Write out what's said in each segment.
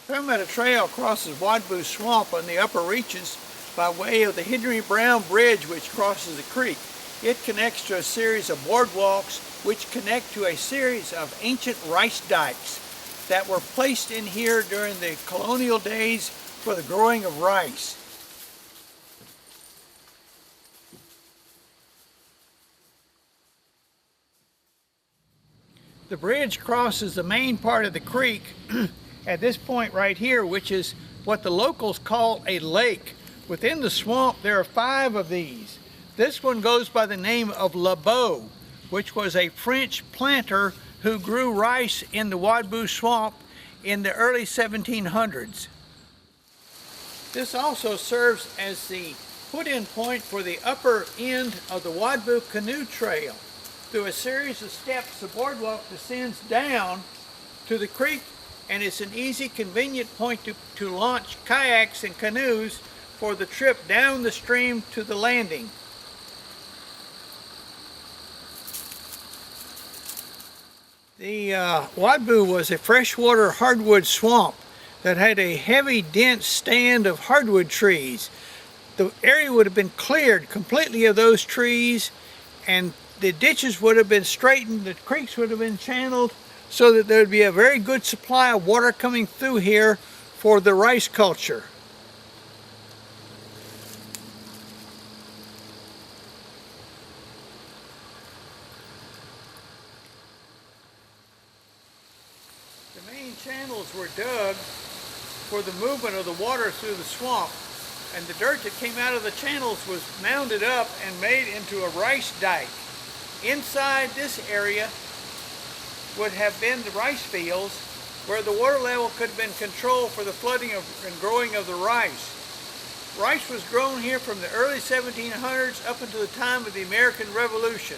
The Palmetto Trail crosses Wadboo Swamp on the upper reaches by way of the Henry Brown Bridge, which crosses the creek. It connects to a series of boardwalks which connect to a series of ancient rice dikes that were placed in here during the colonial days for the growing of rice. The bridge crosses the main part of the creek at this point right here, which is what the locals call a lake. Within the swamp there are 5 of these. This one goes by the name of Le Beau, which was a French planter who grew rice in the Wadboo Swamp in the early 1700s. This also serves as the put-in point for the upper end of the Wadboo Canoe Trail. Through a series of steps, the boardwalk descends down to the creek, and it's an easy, convenient point to launch kayaks and canoes for the trip down the stream to the landing. The Wadboo was a freshwater hardwood swamp that had a heavy, dense stand of hardwood trees. The area would have been cleared completely of those trees, and the ditches would have been straightened, the creeks would have been channeled, so that there would be a very good supply of water coming through here for the rice culture. The main channels were dug for the movement of the water through the swamp, and the dirt that came out of the channels was mounded up and made into a rice dike. Inside this area would have been the rice fields, where the water level could have been controlled for the flooding and growing of the rice. Rice was grown here from the early 1700s up until the time of the American Revolution.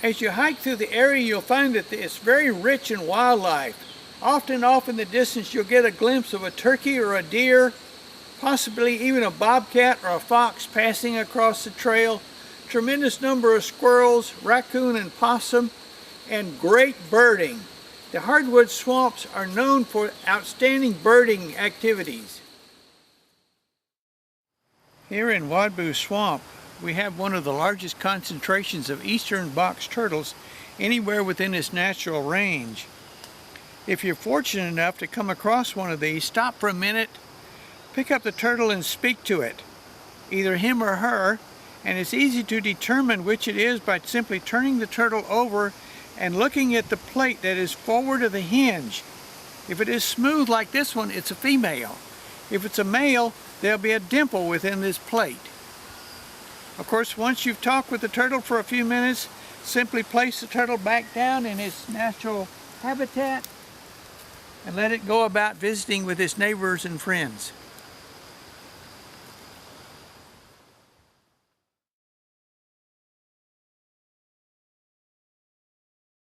As you hike through the area, you'll find that it's very rich in wildlife. Often off in the distance you'll get a glimpse of a turkey or a deer, possibly even a bobcat or a fox passing across the trail. Tremendous number of squirrels, raccoon and possum, and great birding. The hardwood swamps are known for outstanding birding activities. Here in Wadboo Swamp, we have one of the largest concentrations of eastern box turtles anywhere within its natural range. If you're fortunate enough to come across one of these, stop for a minute, pick up the turtle and speak to it, either him or her, and it's easy to determine which it is by simply turning the turtle over and looking at the plate that is forward of the hinge. If it is smooth like this one, it's a female. If it's a male, there'll be a dimple within this plate. Of course, once you've talked with the turtle for a few minutes, simply place the turtle back down in its natural habitat and let it go about visiting with its neighbors and friends.